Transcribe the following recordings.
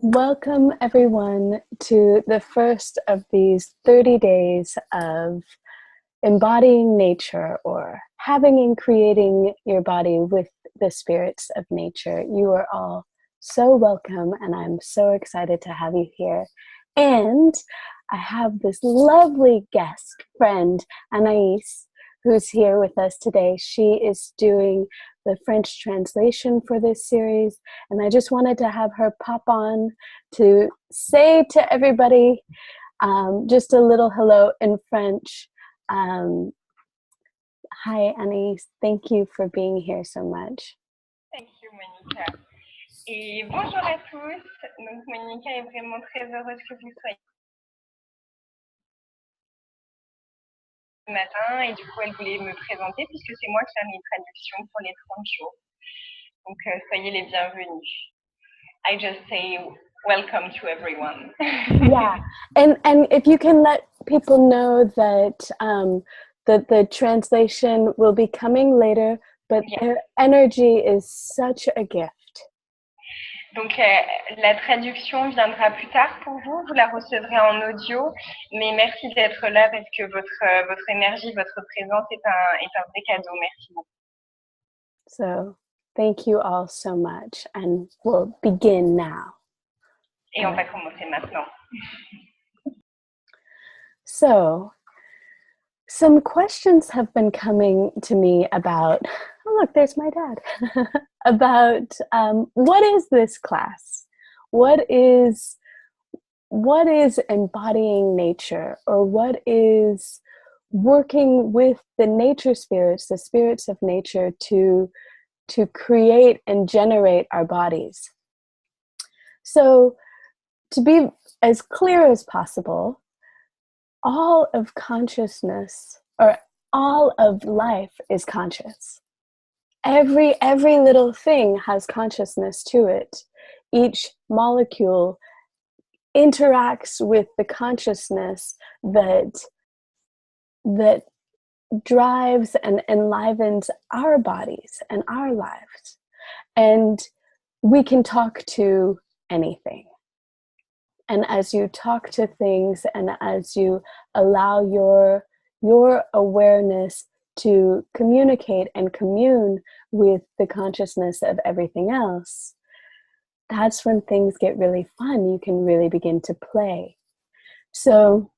Welcome, everyone, to the first of these 30 days of embodying nature or having and creating your body with the spirits of nature. You are all so welcome, and I'm so excited to have you here. And I have this lovely guest friend, Anaïs, who's here with us today. She is doing the French translation for this series, and I just wanted to have her pop on to say to everybody just a little hello in French. Hi, Anaïs. Thank you for being here so much. Thank you, Monica. Et bonjour à tous. Donc, Monica est vraiment très heureuse que vous soyez ce matin. Et du coup, elle voulait me présenter puisque c'est moi qui fais mes traductions pour les 30 jours. Donc, soyez les bienvenus. I just say welcome to everyone. Yeah, and if you can let people know that that the translation will be coming later, but their energy is such a gift. Donc, la traduction viendra plus tard pour vous. Vous la recevrez en audio. Mais merci d'être là parce que votre énergie, votre présence est un vrai cadeau. Merci beaucoup. So, thank you all so much, and we'll begin now. Et on va commencer maintenant. So, some questions have been coming to me about, oh look, there's my dad, about what is this class? What is embodying nature, or what is working with the nature spirits, the spirits of nature, to create and generate our bodies? So, to be as clear as possible, all of consciousness, or all of life, is conscious. Every little thing has consciousness to it. Each molecule interacts with the consciousness that drives and enlivens our bodies and our lives. And we can talk to anything. And as you talk to things, and as you allow your awareness to communicate and commune with the consciousness of everything else, that's when things get really fun. You can really begin to play. So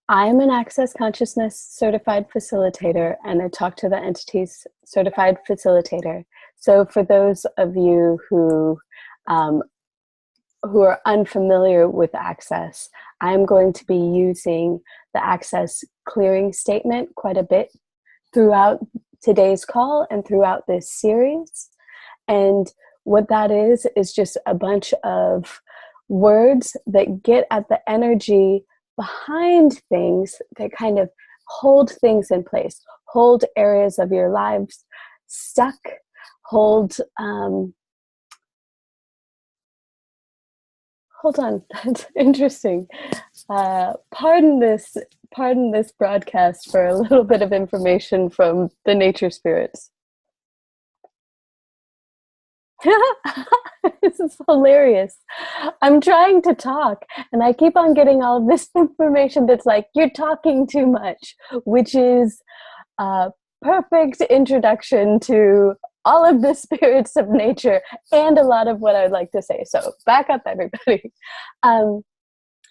I'm an Access Consciousness certified facilitator and a Talk to the Entities certified facilitator. So for those of you who are unfamiliar with Access, I'm going to be using the Access clearing statement quite a bit throughout today's call and throughout this series. And what that is just a bunch of words that get at the energy behind things, that kind of hold things in place, hold areas of your lives stuck, hold hold on, that's interesting. Pardon this broadcast for a little bit of information from the nature spirits. This is hilarious. I'm trying to talk, and I keep on getting all of this information that's like, you're talking too much, which is a perfect introduction to all of the spirits of nature and a lot of what I'd like to say. So back up, everybody.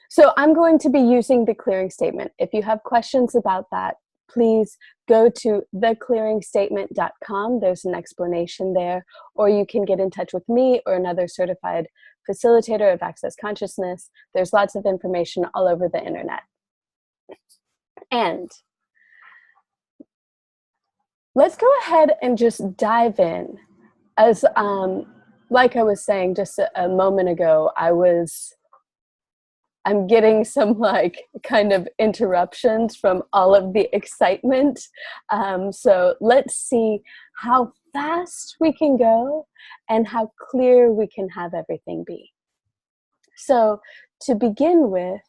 So I'm going to be using the clearing statement. If you have questions about that, please go to theclearingstatement.com. There's an explanation there, or you can get in touch with me or another certified facilitator of Access Consciousness. There's lots of information all over the internet. And let's go ahead and just dive in. As like I was saying just a moment ago, I'm getting some like kind of interruptions from all of the excitement. So let's see how fast we can go and how clear we can have everything be. So to begin with,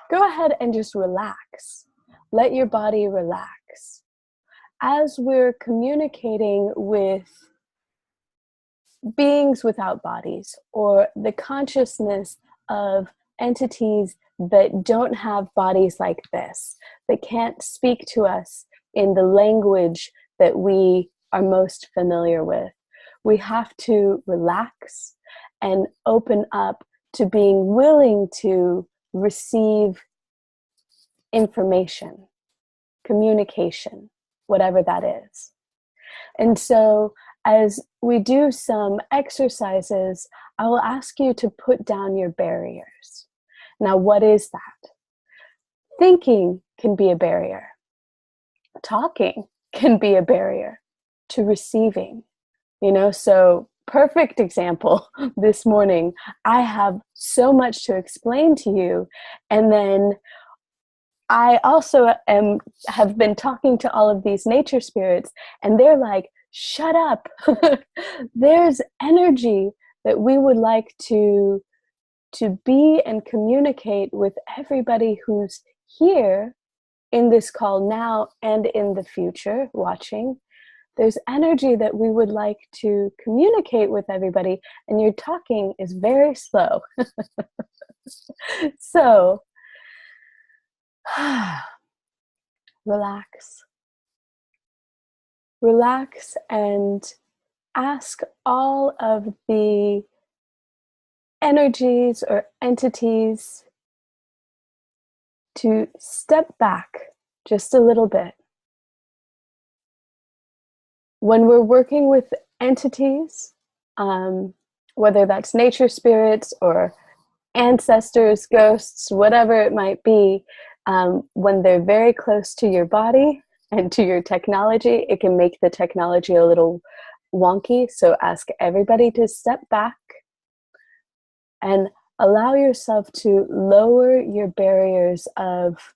go ahead and just relax. Let your body relax. As we're communicating with beings without bodies, or the consciousness of entities that don't have bodies like this, that can't speak to us in the language that we are most familiar with. We have to relax and open up to being willing to receive information, communication, whatever that is. And so as we do some exercises, I will ask you to put down your barriers. Now, what is that? Thinking can be a barrier. Talking can be a barrier to receiving. So perfect example this morning. I have so much to explain to you, and then I also have been talking to all of these nature spirits, and they're like, shut up. There's energy that we would like to be and communicate with everybody who's here in this call now and in the future watching. There's energy that we would like to communicate with everybody, and your talking is very slow. So, relax. Relax and ask all of the energies or entities to step back just a little bit. When we're working with entities, whether that's nature spirits or ancestors, ghosts, whatever it might be, when they're very close to your body and to your technology, it can make the technology a little wonky. So ask everybody to step back and allow yourself to lower your barriers of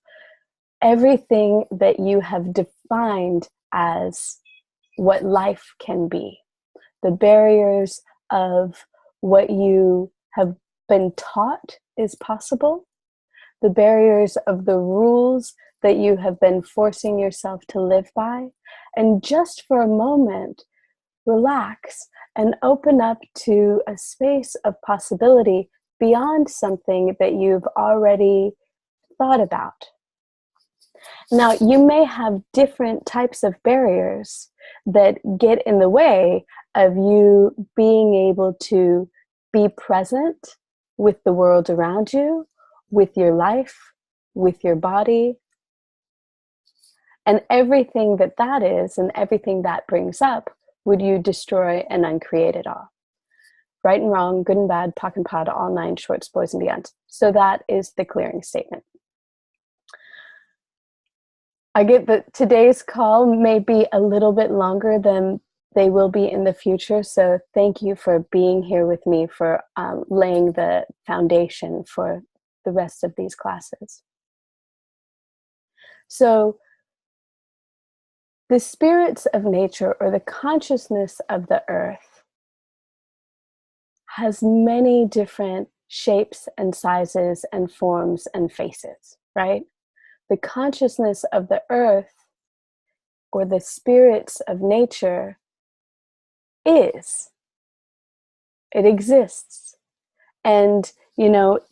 everything that you have defined as what life can be. The barriers of what you have been taught is possible. The barriers of the rules that you have been forcing yourself to live by. And just for a moment, relax and open up to a space of possibility beyond something that you've already thought about. Now, you may have different types of barriers that get in the way of you being able to be present with the world around you, with your life, with your body, and everything that is and everything that brings up. Would you destroy and uncreate it all? Right and wrong, good and bad, POC and POD, all nine shorts, boys and beyond. So that is the clearing statement. I get that today's call may be a little bit longer than they will be in the future. So thank you for being here with me, for laying the foundation for the rest of these classes. So the spirits of nature, or the consciousness of the earth, has many different shapes and sizes and forms and faces, right? The consciousness of the earth, or the spirits of nature, is. It exists. And,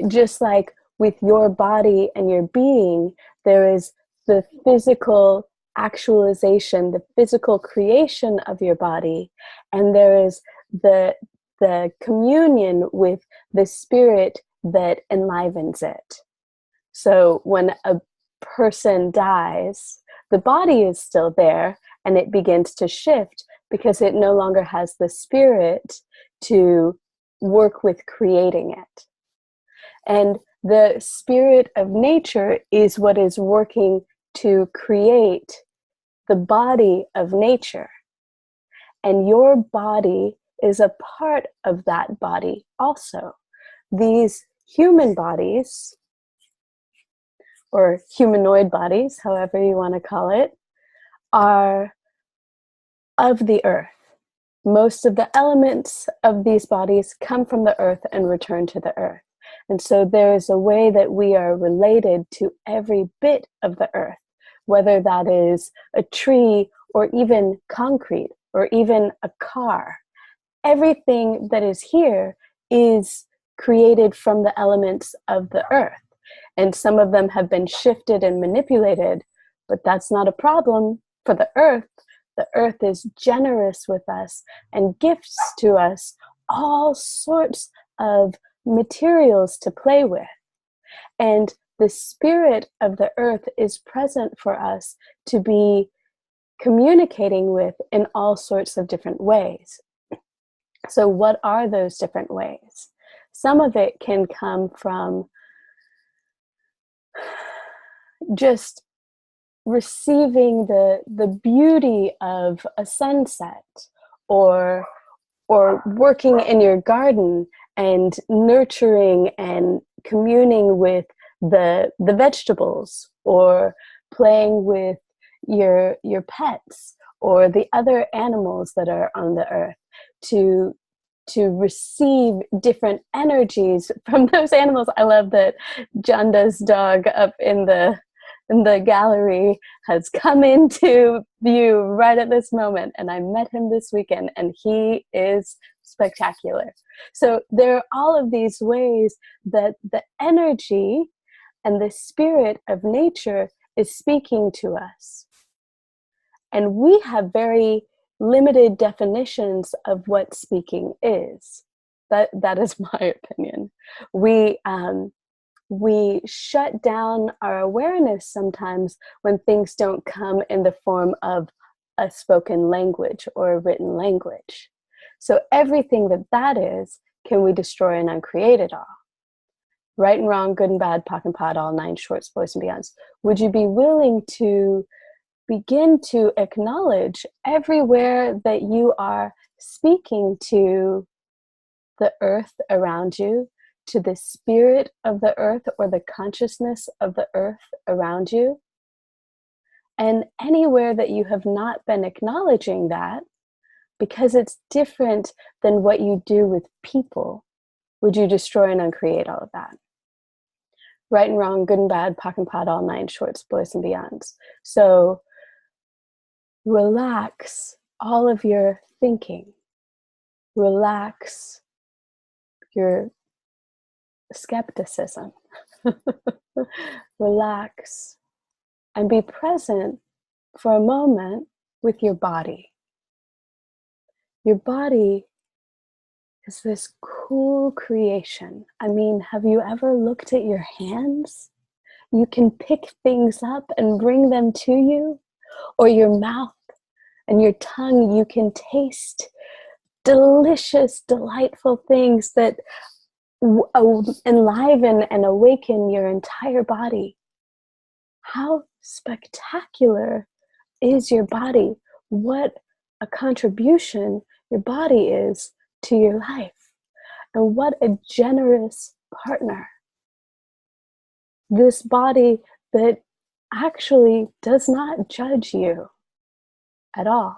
just like with your body and your being, there is the physical actualization, the physical creation of your body, and there is the communion with the spirit that enlivens it. So when a person dies, the body is still there, and it begins to shift because it no longer has the spirit to work with creating it. And the spirit of nature is what is working to create the body of nature. And your body is a part of that body also. These human bodies, or humanoid bodies, however you want to call it, are of the earth. Most of the elements of these bodies come from the earth and return to the earth. And so there is a way that we are related to every bit of the earth, whether that is a tree or even concrete or even a car. everything that is here is created from the elements of the earth. And some of them have been shifted and manipulated, but that's not a problem for the earth. The earth is generous with us and gifts to us all sorts of materials to play with. And the spirit of the earth is present for us to be communicating with in all sorts of different ways. So what are those different ways? Some of it can come from just receiving the beauty of a sunset, or working in your garden and nurturing and communing with the vegetables, or playing with your pets or the other animals that are on the earth, to receive different energies from those animals. I love that Janda's dog up in the gallery has come into view right at this moment, and I met him this weekend, and he is spectacular. So there are all of these ways that the energy and the spirit of nature is speaking to us. And we have very limited definitions of what speaking is. That is my opinion. We shut down our awareness sometimes when things don't come in the form of a spoken language or a written language. So everything that is, can we destroy and uncreate it all? Right and wrong, good and bad, POC and POD, all 9 shorts, boys and beyonds. Would you be willing to begin to acknowledge everywhere that you are speaking to the earth around you, to the spirit of the earth or the consciousness of the earth around you? And anywhere that you have not been acknowledging that, because it's different than what you do with people, would you destroy and uncreate all of that? Right and wrong, good and bad, POC and POD, all 9 shorts, boys and beyonds. So relax all of your thinking. Relax your skepticism. Relax and be present for a moment with your body. Your body is this cool creation. I mean, have you ever looked at your hands? You can pick things up and bring them to you. Or your mouth and your tongue, you can taste delicious, delightful things that enliven and awaken your entire body. How spectacular is your body? What a contribution your body is to your life. And what a generous partner. This body that actually does not judge you at all.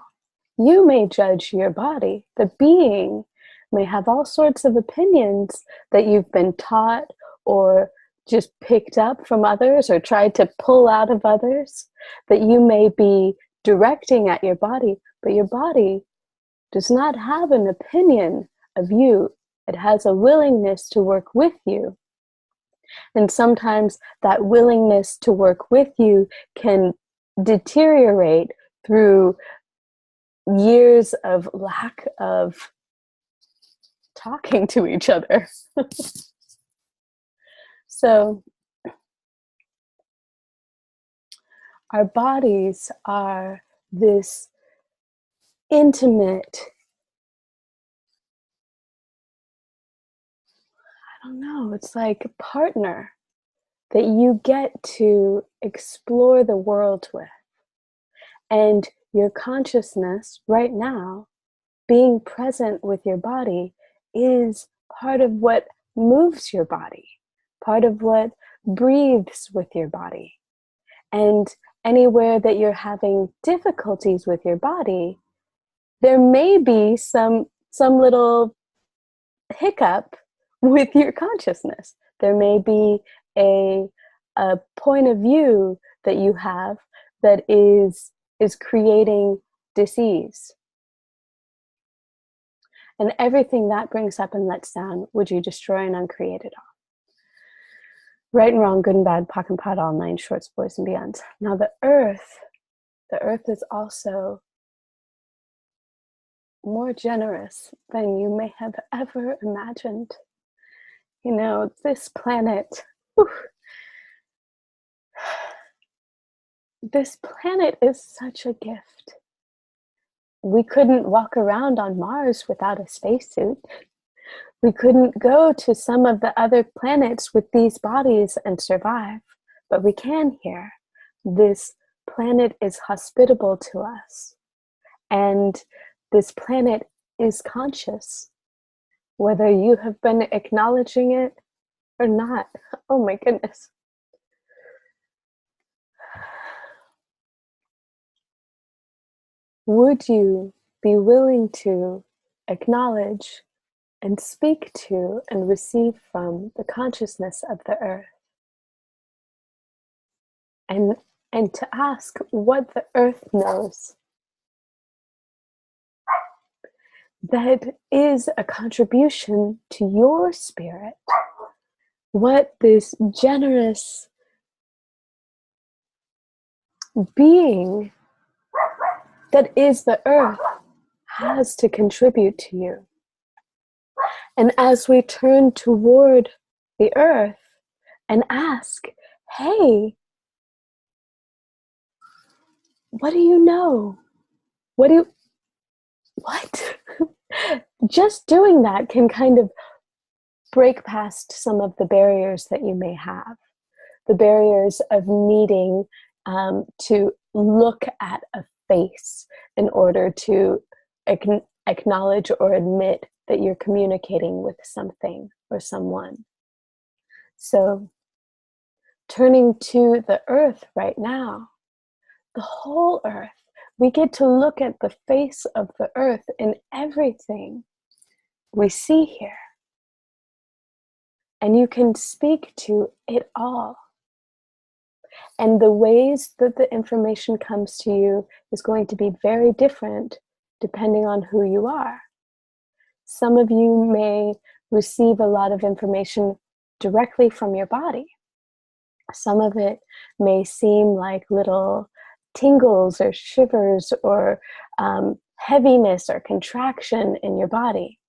You may judge your body. The being may have all sorts of opinions that you've been taught or just picked up from others or tried to pull out of others, that you may be directing at your body, but your body does not have an opinion of you. It has a willingness to work with you. And sometimes that willingness to work with you can deteriorate through years of lack of talking to each other. So our bodies are this intimate, I don't know, it's like a partner that you get to explore the world with. And your consciousness right now, being present with your body, is part of what moves your body, part of what breathes with your body. And anywhere that you're having difficulties with your body, there may be some little hiccup with your consciousness. There may be a point of view that you have that is creating dis-ease. And everything that brings up and lets down, would you destroy and uncreate it all? Right and wrong, good and bad, POC and POD, all nine shorts, boys and beyonds. Now the earth is also more generous than you may have ever imagined. You know, this planet, whew, this planet is such a gift. We couldn't walk around on Mars without a spacesuit. We couldn't go to some of the other planets with these bodies and survive, but we can here. This planet is hospitable to us, and this planet is conscious, whether you have been acknowledging it or not. Oh my goodness. Would you be willing to acknowledge and speak to and receive from the consciousness of the earth? And to ask what the earth knows that is a contribution to your spirit, what this generous being that is the earth has to contribute to you. And as we turn toward the earth and ask, hey, what do you know? What? Just doing that can kind of break past some of the barriers that you may have. The barriers of needing to look at a face in order to acknowledge or admit that you're communicating with something or someone. So, turning to the earth right now, the whole earth, we get to look at the face of the earth in everything we see here. And you can speak to it all. And the ways that the information comes to you is going to be very different depending on who you are. Some of you may receive a lot of information directly from your body. Some of it may seem like little tingles or shivers or heaviness or contraction in your body.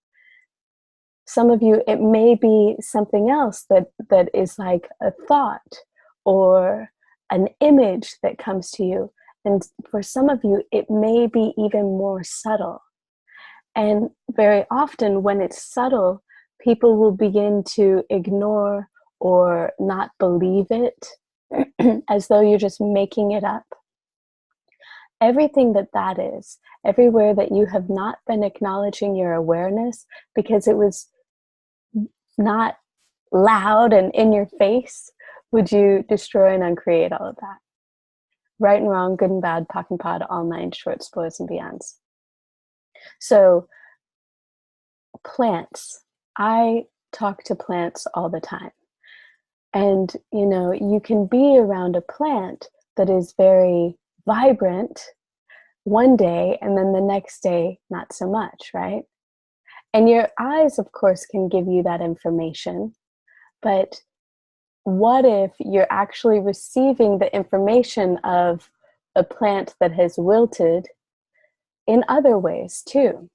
Some of you, it may be something else that is like a thought or an image that comes to you. And for some of you, it may be even more subtle. And very often when it's subtle, people will begin to ignore or not believe it as though you're just making it up. Everything that is, everywhere that you have not been acknowledging your awareness because it was not loud and in your face, would you destroy and uncreate all of that? Right and wrong, good and bad, POC and POD, all nine shorts, boys and beyonds. So, plants. I talk to plants all the time. And, you know, you can be around a plant that is very vibrant one day and then the next day, not so much, right? And your eyes, of course, can give you that information. But what if you're actually receiving the information of a plant that has wilted in other ways too?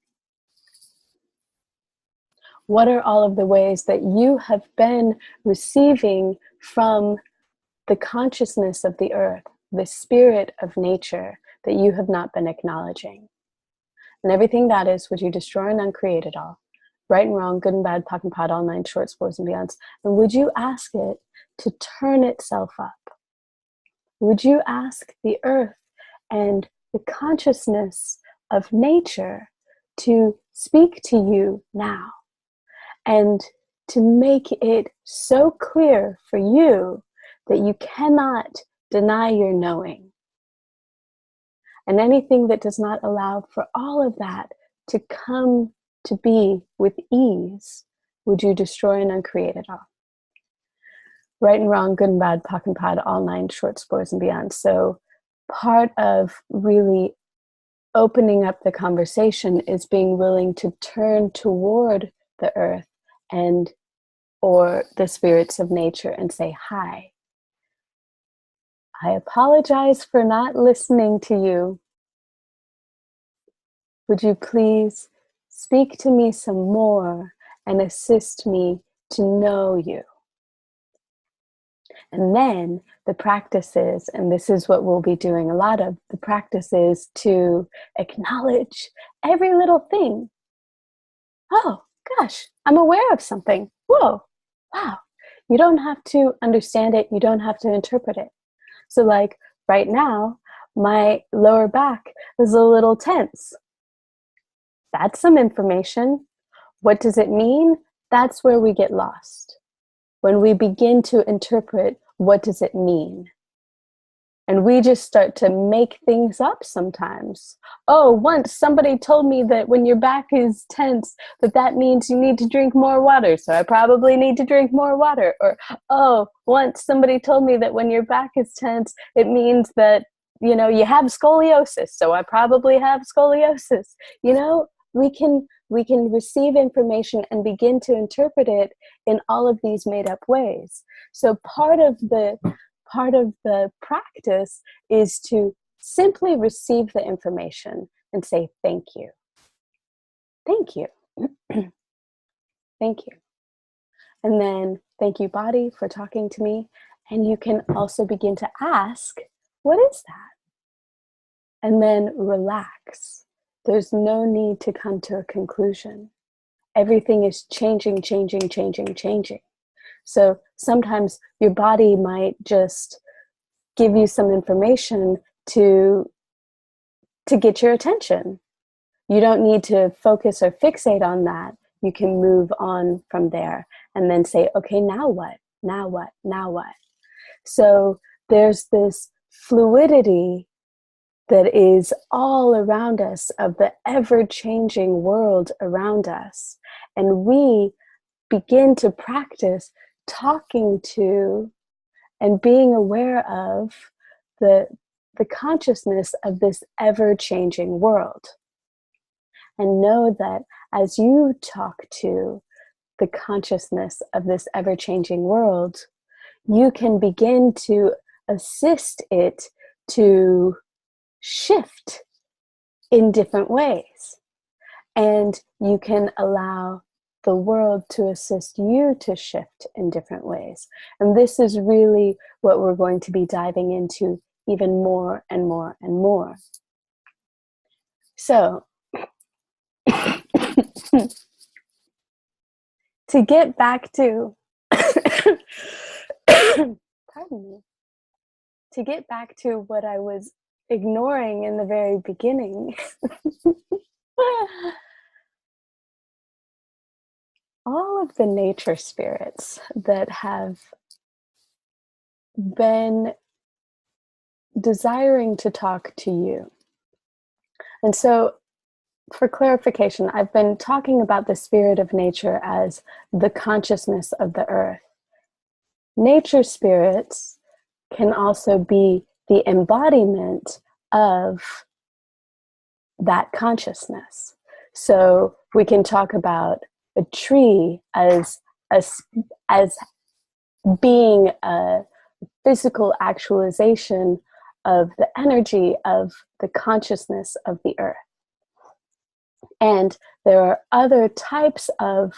What are all of the ways that you have been receiving from the consciousness of the earth, the spirit of nature that you have not been acknowledging? And everything that is, would you destroy and uncreate it all? Right and wrong, good and bad, POC and POD, all nine shorts, boys and beyonds. And would you ask it to turn itself up? Would you ask the earth and the consciousness of nature to speak to you now and to make it so clear for you that you cannot deny your knowing? And anything that does not allow for all of that to come to be with ease, would you destroy and uncreate it all? Right and wrong, good and bad, POC and POD, all nine shorts, boys and beyond. So part of really opening up the conversation is being willing to turn toward the earth and or the spirits of nature and say, hi, I apologize for not listening to you. Would you please speak to me some more and assist me to know you? And then the practice is, and this is what we'll be doing a lot of, the practice is to acknowledge every little thing. Oh, gosh, I'm aware of something. Whoa, wow. You don't have to understand it. You don't have to interpret it. So like right now, my lower back is a little tense. That's some information. What does it mean? That's where we get lost. When we begin to interpret, what does it mean? And we just start to make things up sometimes. Oh, once somebody told me that when your back is tense, that means you need to drink more water. So I probably need to drink more water. Or, oh, once somebody told me that when your back is tense, it means that, you know, you have scoliosis. So I probably have scoliosis. You know, we can receive information and begin to interpret it in all of these made up ways. So part of the practice is to simply receive the information and say, thank you. Thank you. Thank you. And then, thank you, body, for talking to me. And you can also begin to ask, what is that? And then relax. There's no need to come to a conclusion. Everything is changing, changing, changing, changing. So sometimes your body might just give you some information to get your attention. You don't need to focus or fixate on that. You can move on from there and then say, okay, now what? Now what? Now what? So there's this fluidity that is all around us of the ever-changing world around us. And we begin to practice talking to and being aware of the consciousness of this ever-changing world. And know that as you talk to the consciousness of this ever-changing world, you can begin to assist it to shift in different ways. And you can allow the world to assist you to shift in different ways. And this is really what we're going to be diving into even more and more and more. So, to get back to, pardon me, to get back to what I was ignoring in the very beginning, all of the nature spirits that have been desiring to talk to you. And so, for clarification, I've been talking about the spirit of nature as the consciousness of the earth. Nature spirits can also be the embodiment of that consciousness. So we can talk about a tree as being a physical actualization of the energy of the consciousness of the earth. And there are other types of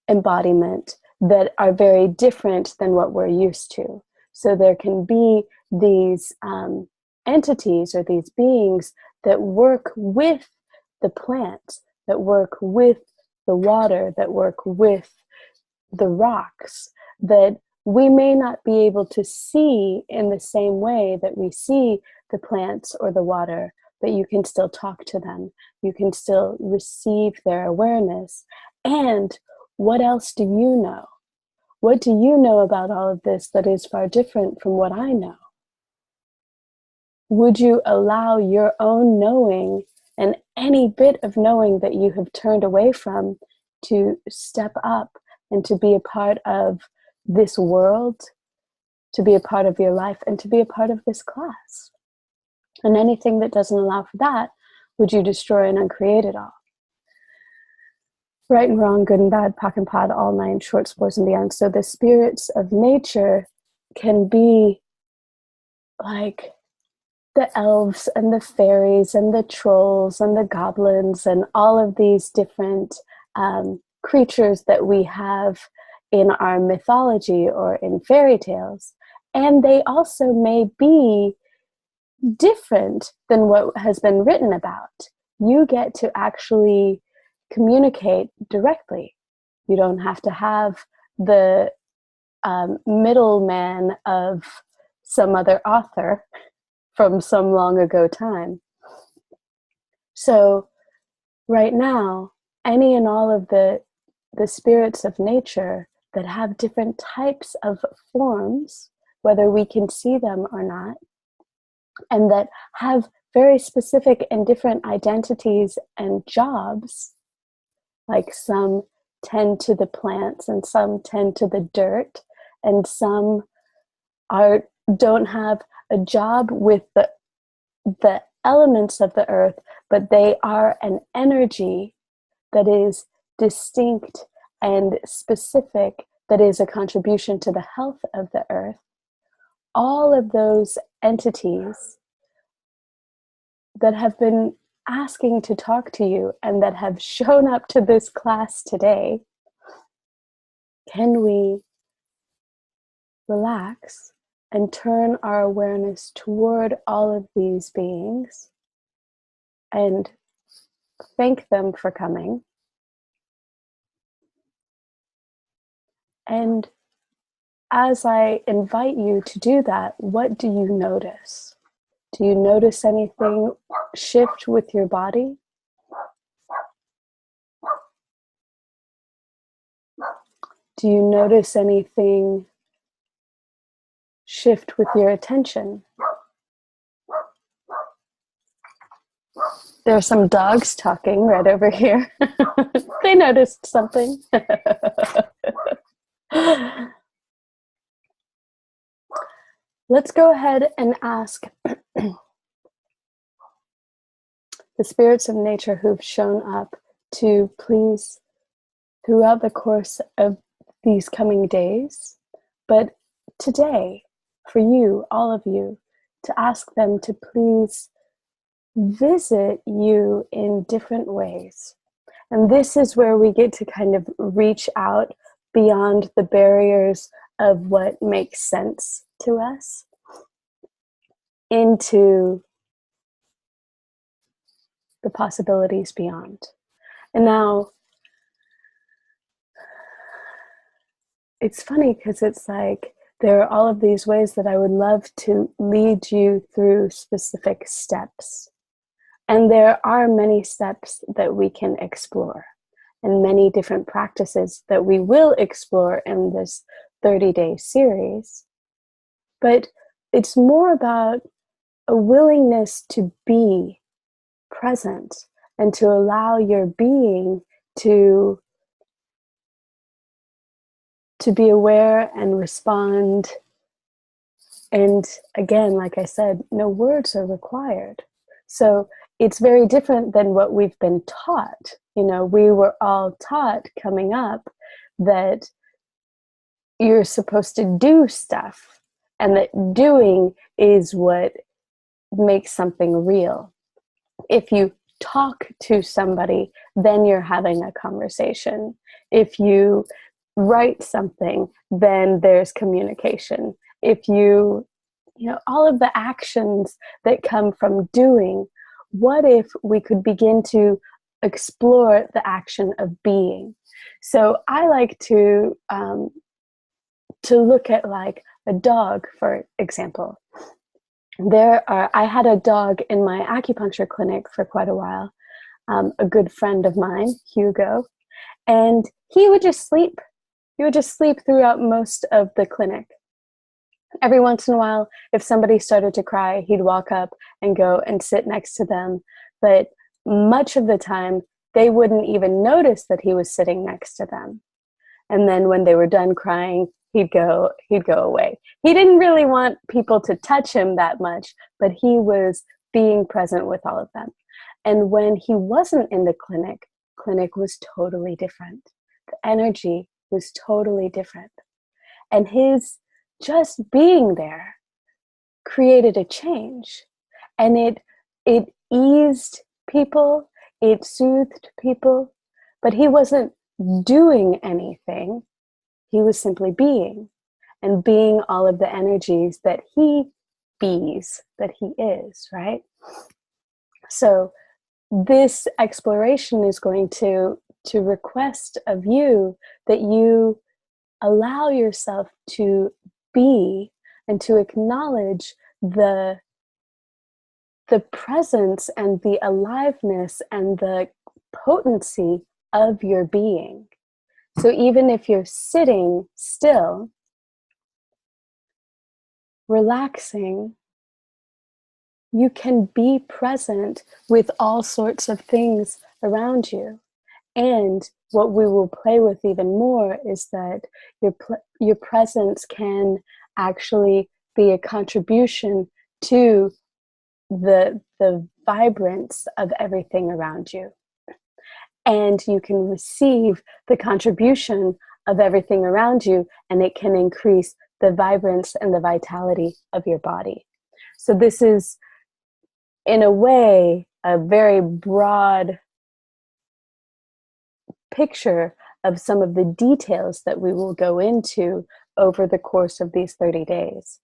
embodiment that are very different than what we're used to. So there can be these entities or these beings that work with the plants, that work with the water, that work with the rocks, that we may not be able to see in the same way that we see the plants or the water, but you can still talk to them. You can still receive their awareness. And what else do you know? What do you know about all of this that is far different from what I know? Would you allow your own knowing and any bit of knowing that you have turned away from to step up and to be a part of this world, to be a part of your life, and to be a part of this class? And anything that doesn't allow for that, would you destroy and uncreate it all? Right and wrong, good and bad, POC and POD, all nine, short, spores, and beyond. So the spirits of nature can be like the elves and the fairies and the trolls and the goblins and all of these different creatures that we have in our mythology or in fairy tales. And they also may be different than what has been written about. You get to actually communicate directly. You don't have to have the middleman of some other author from some long ago time. So right now, any and all of the spirits of nature that have different types of forms, whether we can see them or not, and that have very specific and different identities and jobs, like some tend to the plants and some tend to the dirt, and some don't have a job with the elements of the earth, but they are an energy that is distinct and specific, that is a contribution to the health of the earth. All of those entities that have been asking to talk to you and that have shown up to this class today, can we relax and turn our awareness toward all of these beings and thank them for coming? And as I invite you to do that, what do you notice? Do you notice anything shift with your body? Do you notice anything shift with your attention? There are some dogs talking right over here. They noticed something. Let's go ahead and ask the spirits of nature who've shown up to please, throughout the course of these coming days, but today, for you, all of you, to ask them to please visit you in different ways. And this is where we get to kind of reach out beyond the barriers of what makes sense to us into the possibilities beyond. And now, it's funny because it's like there are all of these ways that I would love to lead you through specific steps. And there are many steps that we can explore and many different practices that we will explore in this 30-day series. But it's more about a willingness to be present and to allow your being to be aware and respond. And again, like I said, no words are required. So it's very different than what we've been taught. You know, we were all taught coming up that you're supposed to do stuff and that doing is what makes something real. If you talk to somebody, then you're having a conversation. If you write something, then there's communication. If you know, all of the actions that come from doing, what if we could begin to explore the action of being? So I like to look at like a dog, for example. I had a dog in my acupuncture clinic for quite a while, a good friend of mine, Hugo, and he would just sleep. He would just sleep throughout most of the clinic. Every once in a while, if somebody started to cry, he'd walk up and go and sit next to them. But much of the time, they wouldn't even notice that he was sitting next to them. And then when they were done crying, he'd go away. He didn't really want people to touch him that much, but he was being present with all of them. And when he wasn't in the clinic was totally different. The energy was totally different. And his just being there created a change. And it eased people, it soothed people, but he wasn't doing anything. He was simply being, and being all of the energies that he bees, that he is, right? So this exploration is going to request of you that you allow yourself to be and to acknowledge the presence and the aliveness and the potency of your being. So even if you're sitting still, relaxing, you can be present with all sorts of things around you. And what we will play with even more is that your presence can actually be a contribution to the vibrance of everything around you. And you can receive the contribution of everything around you, and it can increase the vibrance and the vitality of your body. So this is, in a way, a very broad picture of some of the details that we will go into over the course of these 30 days.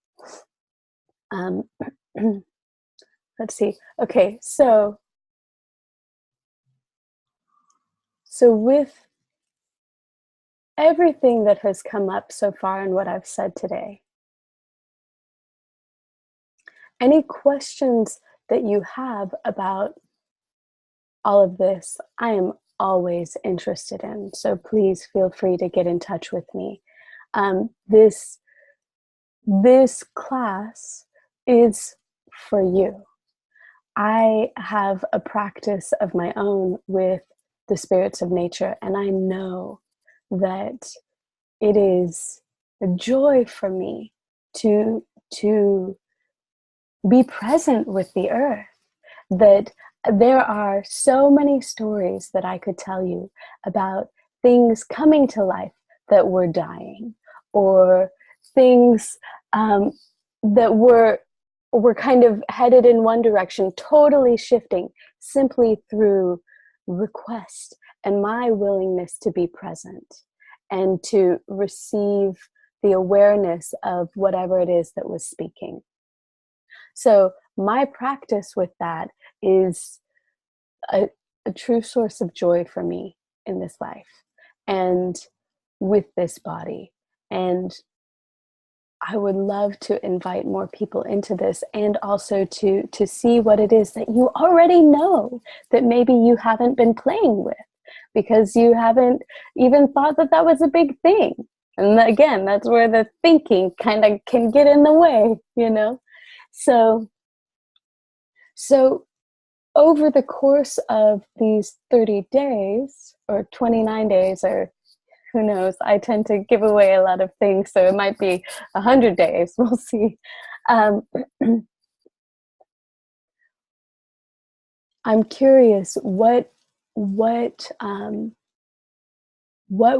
Let's see. Okay, so with everything that has come up so far in what I've said today, any questions that you have about all of this, I am always interested in. So please feel free to get in touch with me. This class is for you. I have a practice of my own with the spirits of nature, and I know that it is a joy for me to be present with the earth, that there are so many stories that I could tell you about things coming to life that were dying, or things that were kind of headed in one direction, totally shifting, simply through request and my willingness to be present and to receive the awareness of whatever it is that was speaking. So my practice with that is a true source of joy for me in this life and with this body. And I would love to invite more people into this, and also to see what it is that you already know that maybe you haven't been playing with because you haven't even thought that that was a big thing. And again, that's where the thinking kind of can get in the way, you know? So over the course of these 30 days or 29 days, or who knows, I tend to give away a lot of things, so it might be 100 days. We'll see. I'm curious what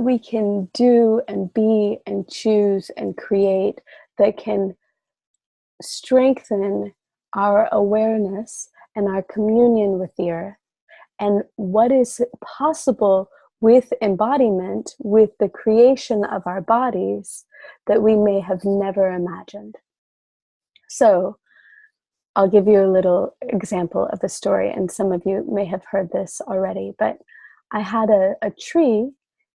we can do and be and choose and create that can strengthen our awareness and our communion with the earth, and what is possible with embodiment, with the creation of our bodies that we may have never imagined. So I'll give you a little example of a story, and some of you may have heard this already, but I had a tree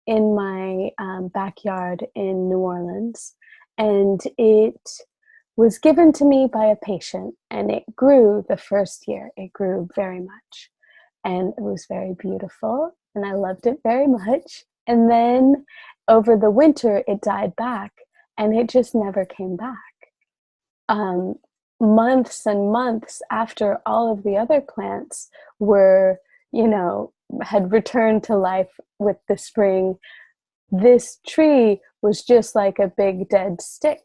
in my backyard in New Orleans, and it was given to me by a patient, and it grew the first year. It grew very much, and it was very beautiful, and I loved it very much. And then over the winter, it died back, and it just never came back. Months and months after all of the other plants were, had returned to life with the spring, this tree was just like a big dead stick.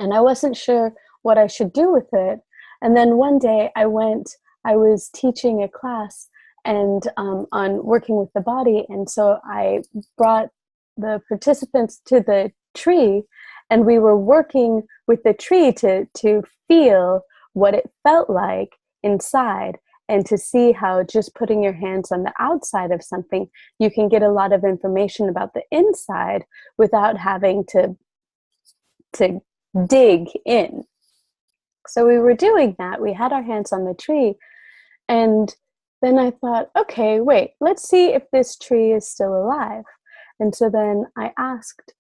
And I wasn't sure what I should do with it. And then one day I was teaching a class and on working with the body. And so I brought the participants to the tree, and we were working with the tree to feel what it felt like inside, and to see how just putting your hands on the outside of something, you can get a lot of information about the inside without having to dig in. So we were doing that. We had our hands on the tree. And then I thought, okay, wait, let's see if this tree is still alive. And so then I asked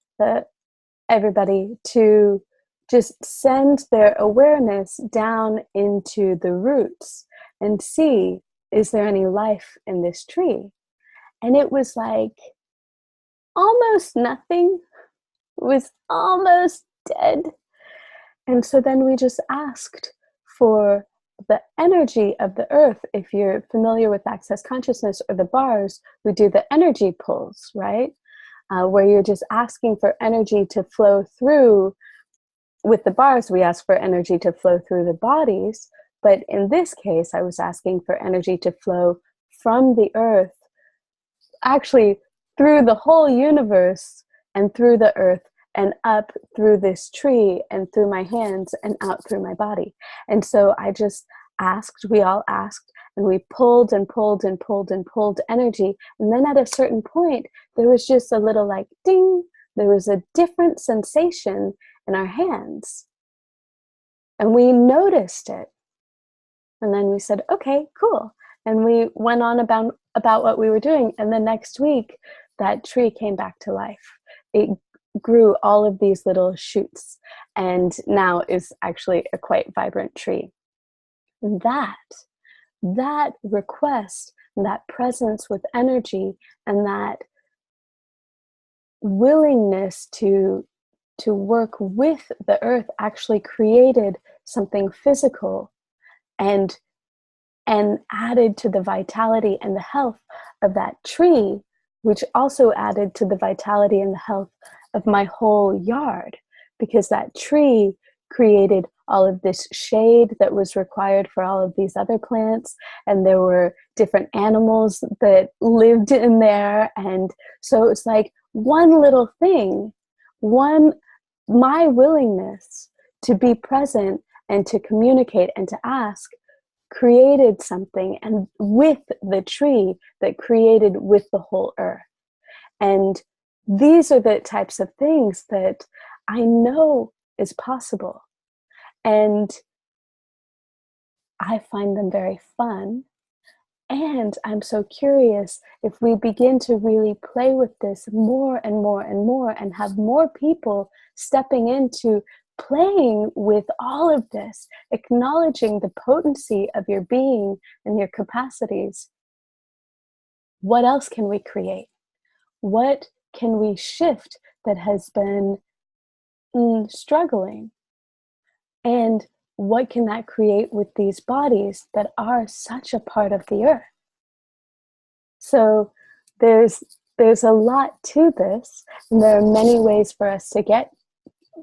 everybody to just send their awareness down into the roots and see, is there any life in this tree? And it was like almost nothing. It was almost dead. And so then we just asked for the energy of the earth. If you're familiar with Access Consciousness or the bars, we do the energy pulls, right? Where you're just asking for energy to flow through. With the bars, we ask for energy to flow through the bodies. But in this case, I was asking for energy to flow from the earth, actually through the whole universe and through the earth, and up through this tree and through my hands and out through my body. And so I just asked, we all asked, and we pulled and pulled and pulled and pulled energy. And then at a certain point, there was just a little like ding, there was a different sensation in our hands. And we noticed it. And then we said, okay, cool. And we went on about what we were doing. And the next week, that tree came back to life. It grew all of these little shoots, and now is actually a quite vibrant tree. That request, that presence with energy, and that willingness to work with the earth actually created something physical and added to the vitality and the health of that tree, which also added to the vitality and the health of my whole yard, because that tree created all of this shade that was required for all of these other plants, and there were different animals that lived in there. And so it's like one little thing, my willingness to be present and to communicate and to ask created something, and with the tree that created with the whole earth. And these are the types of things that I know is possible. And I find them very fun. And I'm so curious, if we begin to really play with this more and more and more, and have more people stepping into playing with all of this, acknowledging the potency of your being and your capacities, what else can we create? What can we shift that has been struggling? And what can that create with these bodies that are such a part of the earth? So there's a lot to this, and there are many ways for us to get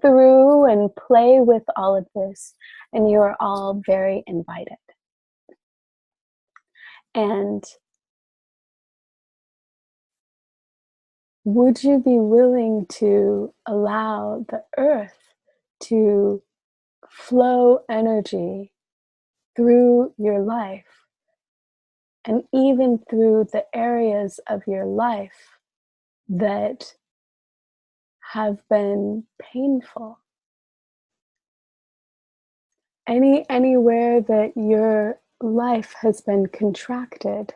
through and play with all of this, and you are all very invited. And would you be willing to allow the earth to flow energy through your life, and even through the areas of your life that have been painful? Anywhere that your life has been contracted,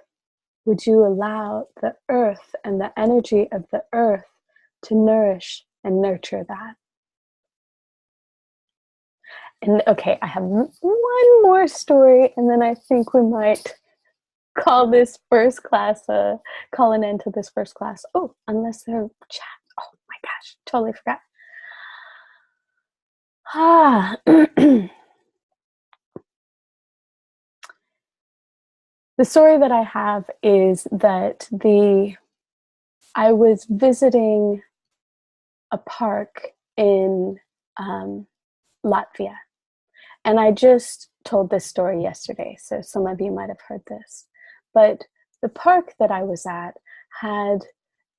would you allow the earth and the energy of the earth to nourish and nurture that? And okay, I have one more story, and then I think we might call this first class, call an end to this first class. Oh, unless they're chat. Oh my gosh, totally forgot. The story that I have is that I was visiting a park in Latvia, and I just told this story yesterday, so some of you might have heard this. But the park that I was at had,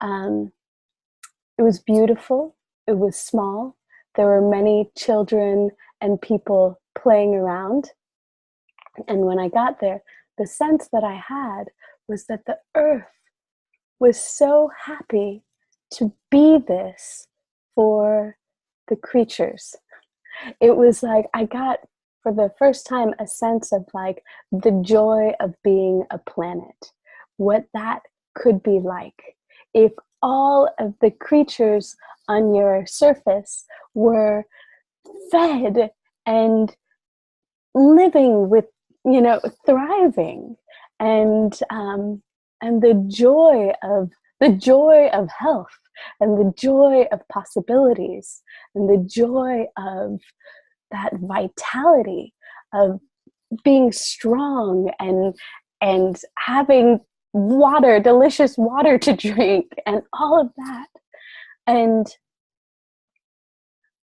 it was beautiful, it was small, there were many children and people playing around. And when I got there, the sense that I had was that the earth was so happy to be this for the creatures. It was like I got, for the first time, a sense of like the joy of being a planet, what that could be like if all of the creatures on your surface were fed and living with, thriving, and the joy of health, and the joy of possibilities, and the joy of that vitality of being strong, and having water, delicious water to drink, and all of that. And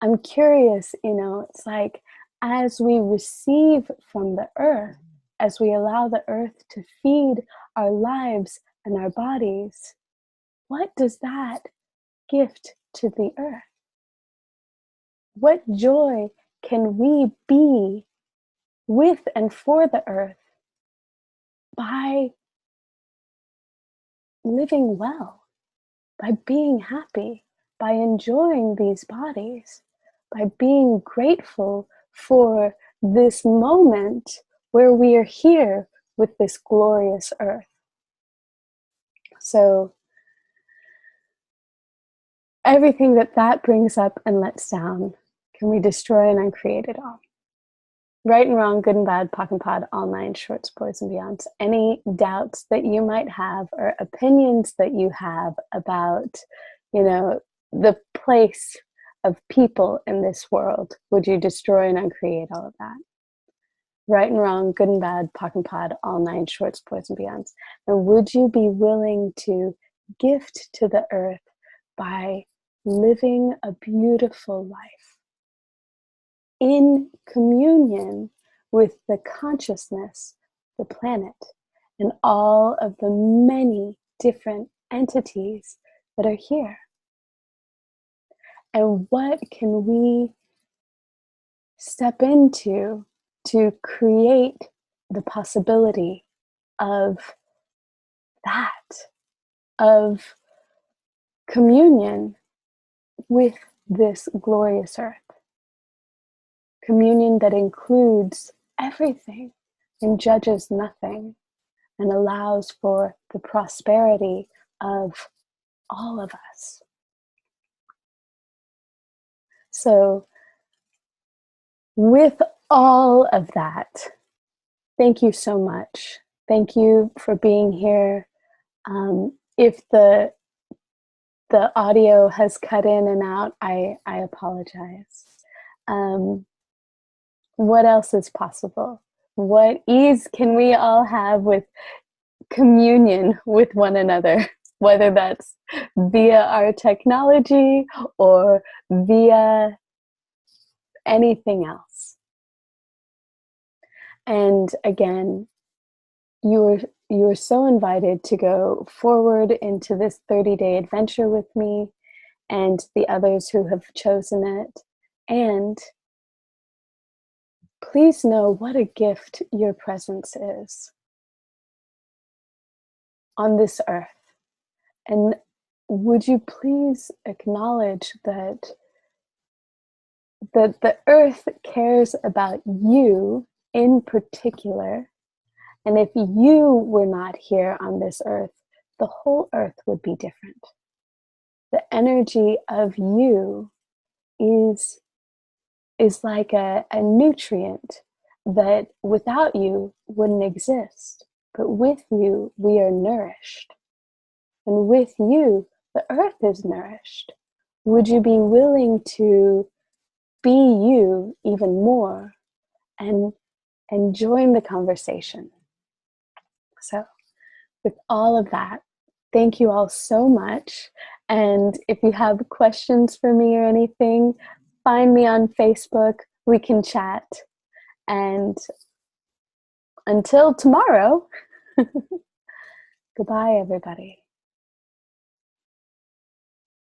I'm curious, it's like, as we receive from the earth, as we allow the earth to feed our lives and our bodies, what does that gift to the earth? What joy can we be with and for the earth by living well, by being happy, by enjoying these bodies, by being grateful for this moment where we are here with this glorious earth? So everything that brings up and lets down, can we destroy and uncreate it all? Right and wrong, good and bad, POC and POD, all nine shorts, boys and beyonds. Any doubts that you might have, or opinions that you have about, the place of people in this world, would you destroy and uncreate all of that? Right and wrong, good and bad, POC and POD, all nine shorts, boys and beyonds. And would you be willing to gift to the earth by living a beautiful life in communion with the consciousness, the planet, and all of the many different entities that are here? And what can we step into to create the possibility of that, of communion with this glorious earth? Communion that includes everything and judges nothing, and allows for the prosperity of all of us. So, with all of that, thank you so much. Thank you for being here. If the audio has cut in and out, I apologize. What else is possible? What ease can we all have with communion with one another, whether that's via our technology or via anything else? And again, you are so invited to go forward into this 30-day adventure with me and the others who have chosen it. And please know what a gift your presence is on this earth. And would you please acknowledge that the earth cares about you in particular. And if you were not here on this earth, the whole earth would be different. The energy of you is like a nutrient that without you wouldn't exist. But with you, we are nourished. And with you, the earth is nourished. Would you be willing to be you even more and join the conversation? So with all of that, thank you all so much. And if you have questions for me or anything, find me on Facebook. We can chat. And until tomorrow, goodbye, everybody.